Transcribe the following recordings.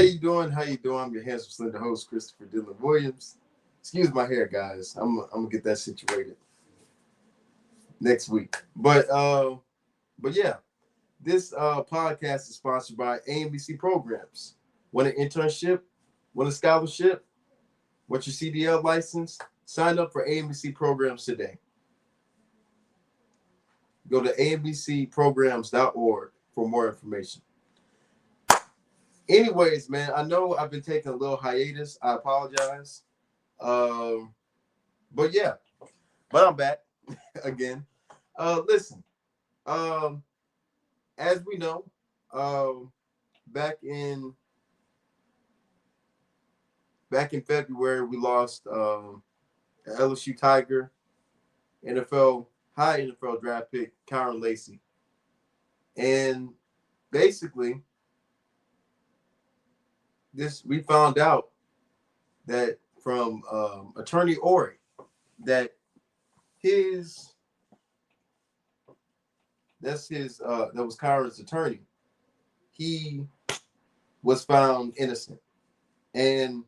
you doing? How you doing? I'm your handsome, slender host, Christopher Dylan Williams. Excuse my hair, guys. I'm gonna get that situated next week. But yeah, this podcast is sponsored by AMBC Programs. Want an internship? Want a scholarship? Want your CDL license? Sign up for AMBC Programs today. Go to ambcprograms.org for more information. Anyways, man, I know I've been taking a little hiatus. I apologize. But yeah, but I'm back again. Listen, um, as we know, back in February, we lost LSU Tiger, high NFL draft pick Kyren Lacey, and basically, we found out that from Attorney Ori that that was Kyren's attorney. He was found innocent, and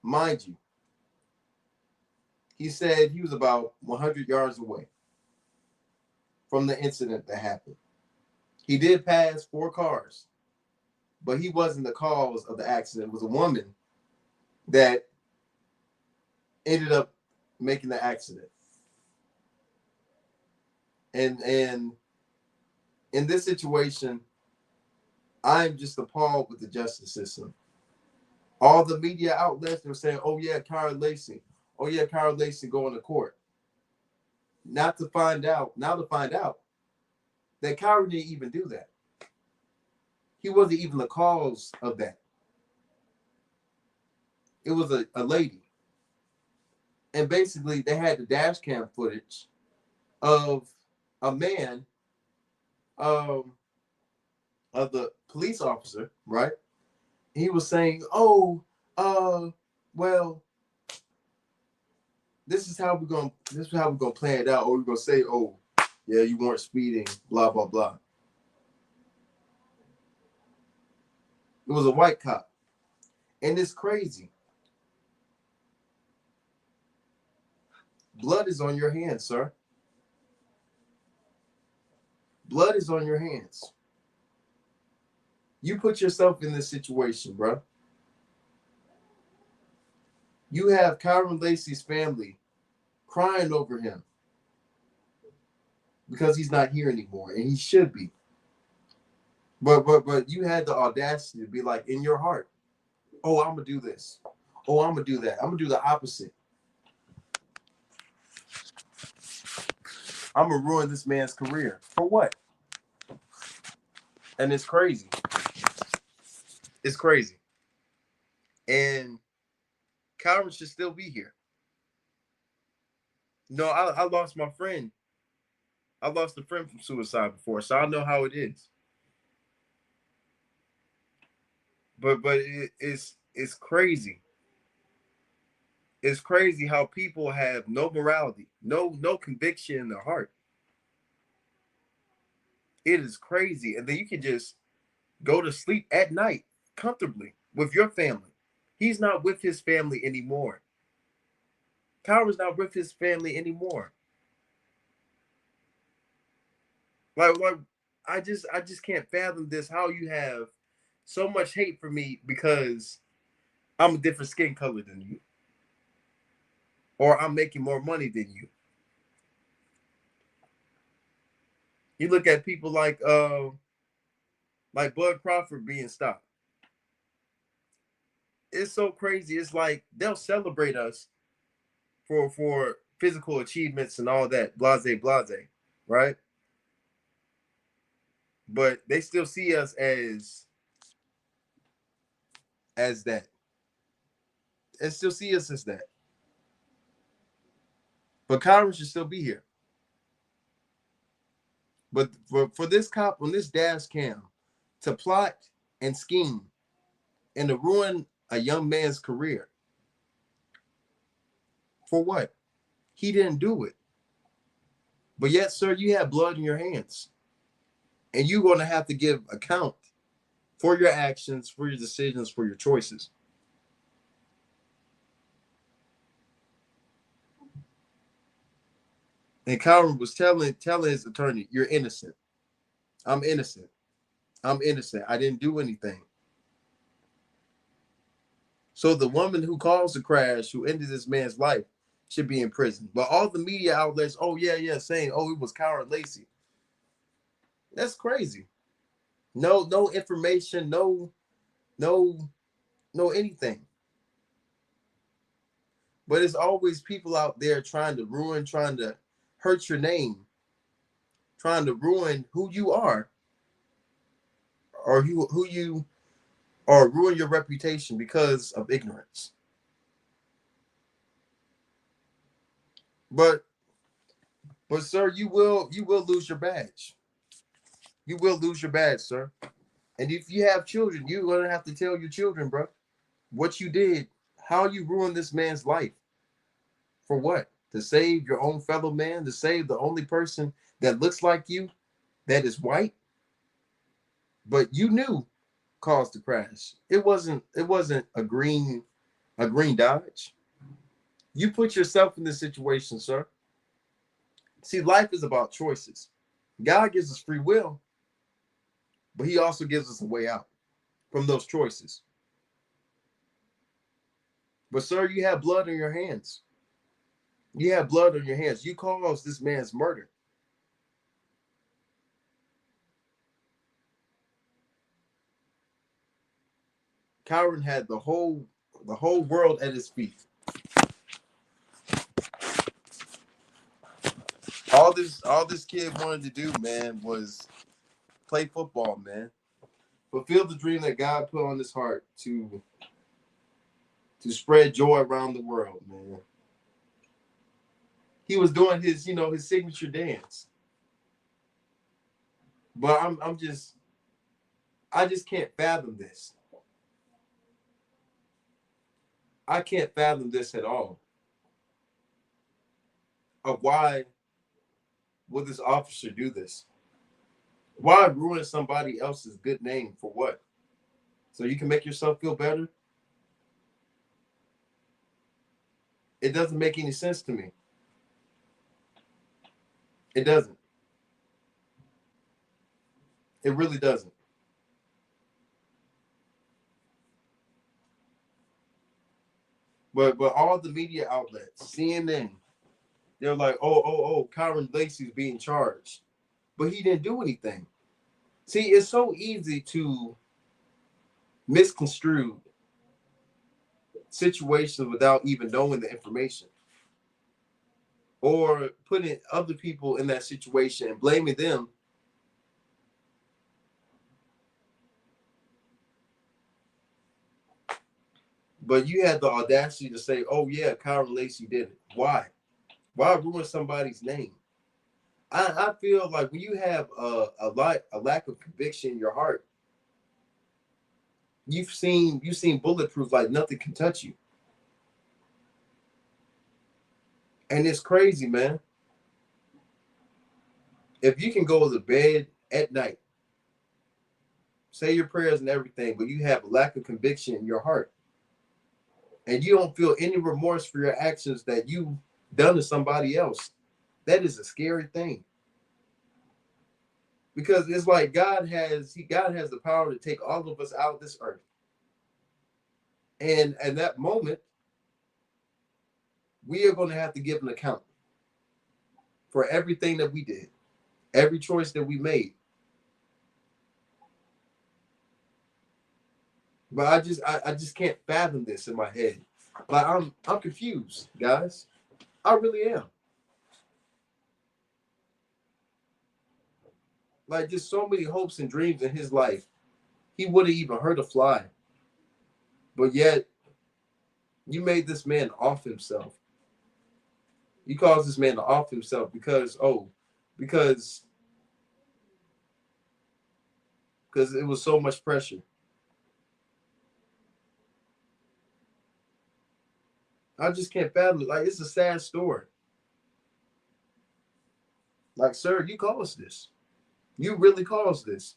mind you, he said he was about 100 yards away from the incident that happened. He did pass 4 cars, but he wasn't the cause of the accident. It was a woman that ended up making the accident. And in this situation, I'm just appalled with the justice system. All the media outlets were saying, "Oh yeah, Kyren Lacey. Oh yeah, Kyren Lacey going to court." Now to find out that Kyren didn't even do that. He wasn't even the cause of that. It was a lady. And basically they had the dash cam footage of a man, of the police officer, right? He was saying, "Oh, well, this is how we're gonna plan it out." Or we're gonna say, "Oh, yeah, you weren't speeding, blah blah blah." It was a white cop, and it's crazy. Blood is on your hands, sir. Blood is on your hands. You put yourself in this situation, bro. You have Kyren Lacey's family crying over him because he's not here anymore, and he should be. But you had the audacity to be like, in your heart, "Oh, I'm gonna do this. Oh, I'm gonna do that. I'm gonna do the opposite. I'm gonna ruin this man's career." For what? And it's crazy. It's crazy. And Kyren should still be here. No, I lost my friend. I lost a friend from suicide before, so I know how it is. But it's crazy. It's crazy how people have no morality, no conviction in their heart. It is crazy. And then you can just go to sleep at night comfortably with your family. He's not with his family anymore. Kyren's not with his family anymore. Like I just can't fathom this. How you have so much hate for me because I'm a different skin color than you, or I'm making more money than you. You look at people like Bud Crawford being stopped. It's so crazy. It's like they'll celebrate us for physical achievements and all that, blase blase, right? But they still see us as that, and still see us as that. But Kyren should still be here. But for this cop on this dash cam to plot and scheme and to ruin a young man's career, for what? He didn't do it. But yet, sir, you have blood in your hands. And you're going to have to give account for your actions, for your decisions, for your choices. And Kyren was telling his attorney, "You're innocent. I'm innocent. I'm innocent. I didn't do anything." So the woman who caused the crash, who ended this man's life, should be in prison. But all the media outlets, oh yeah, yeah, saying, oh, it was Kyren Lacey. That's crazy. No information, no, no anything. But it's always people out there trying to ruin, trying to hurt your name, trying to ruin who you are, or who you or ruin your reputation because of ignorance. But sir, you will lose your badge. You will lose your badge, sir. And if you have children, you're gonna have to tell your children, bro, what you did, how you ruined this man's life. For what? To save your own fellow man, to save the only person that looks like you, that is white, but you knew caused the crash. It wasn't a green Dodge. You put yourself in this situation, sir. See, life is about choices. God gives us free will, but he also gives us a way out from those choices. But sir, you have blood on your hands. You have blood on your hands. You caused this man's murder. Kyren had the whole world at his feet. All this kid wanted to do, man, was play football, man. Fulfill the dream that God put on his heart to spread joy around the world, man. He was doing his signature dance. But I just can't fathom this. I can't fathom this at all. Of why would this officer do this? Why ruin somebody else's good name for what? So you can make yourself feel better? It doesn't make any sense to me. It doesn't. It really doesn't. But all the media outlets, CNN, they're like, oh, Kyren Lacey's being charged. But he didn't do anything. See, it's so easy to misconstrue situations without even knowing the information, or putting other people in that situation and blaming them. But you had the audacity to say, oh yeah, Kyren Lacey did it. Why? Why ruin somebody's name? I feel like when you have a lack of conviction in your heart, you've seen bulletproof, like nothing can touch you. And it's crazy, man. If you can go to bed at night, say your prayers and everything, but you have a lack of conviction in your heart, and you don't feel any remorse for your actions that you done to somebody else, that is a scary thing. Because it's like God has the power to take all of us out of this earth. And at that moment, we are going to have to give an account for everything that we did, every choice that we made. But I just can't fathom this in my head. Like I'm confused, guys. I really am. Like, just so many hopes and dreams in his life. He wouldn't even hurt a fly. But yet you made this man off himself. You caused this man to off himself because it was so much pressure. I just can't fathom it. Like, it's a sad story. Like, sir, you caused this. You really caused this.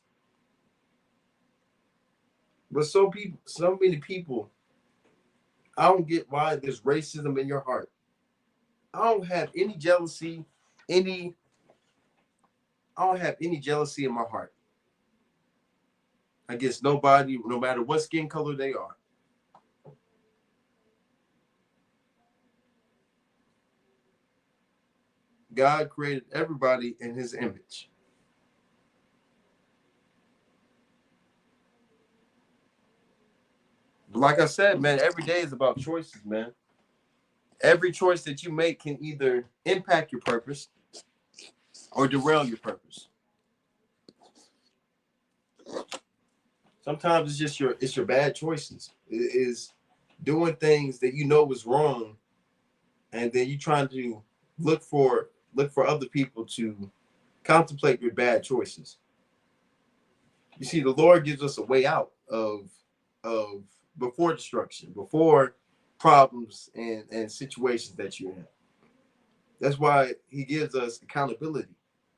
But so many people, I don't get why there's racism in your heart. I don't have any jealousy, any I don't have any jealousy in my heart against nobody, no matter what skin color they are. God created everybody in his image. But like I said, man, every day is about choices, man. Every choice that you make can either impact your purpose or derail your purpose. Sometimes it's your bad choices. It is doing things that you know is wrong, and then you trying to look for other people to contemplate your bad choices. You see, the Lord gives us a way out of before destruction, before problems and situations that you're in. That's why he gives us accountability.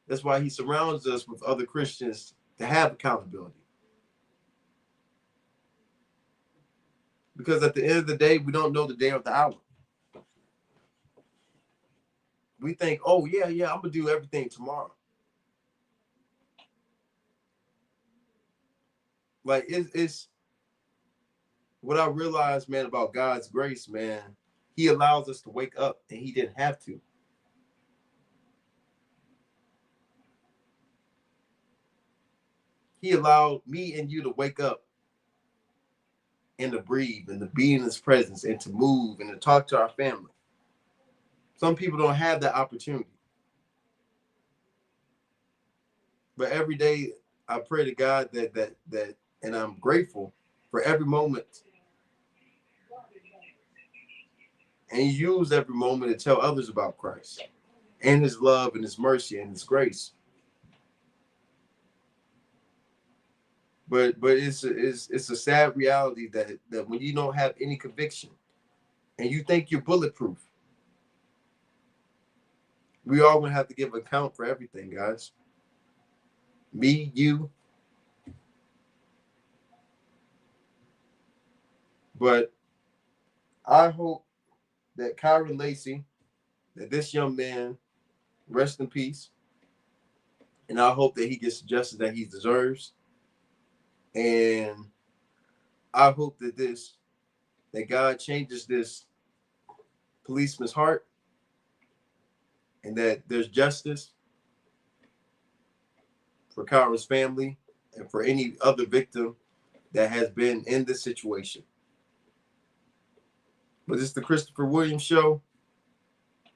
That's why he surrounds us with other Christians to have accountability. Because at the end of the day, we don't know the day or the hour. We think, oh yeah, I'm gonna do everything tomorrow. Like it's what I realized, man, about God's grace, man. He allows us to wake up, and he didn't have to. He allowed me and you to wake up and to breathe and to be in his presence and to move and to talk to our family. Some people don't have that opportunity. But every day I pray to God that and I'm grateful for every moment and use every moment to tell others about Christ and his love and his mercy and his grace. But it's a sad reality that when you don't have any conviction and you think you're bulletproof, we all gonna have to give account for everything, guys. Me, you. But I hope that Kyren Lacey, that this young man, rest in peace, and I hope that he gets the justice that he deserves. And I hope that God changes this policeman's heart, and that there's justice for Kyra's family and for any other victim that has been in this situation. But it's the Christopher Williams Show.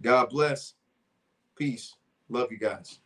God bless. Peace. Love you guys.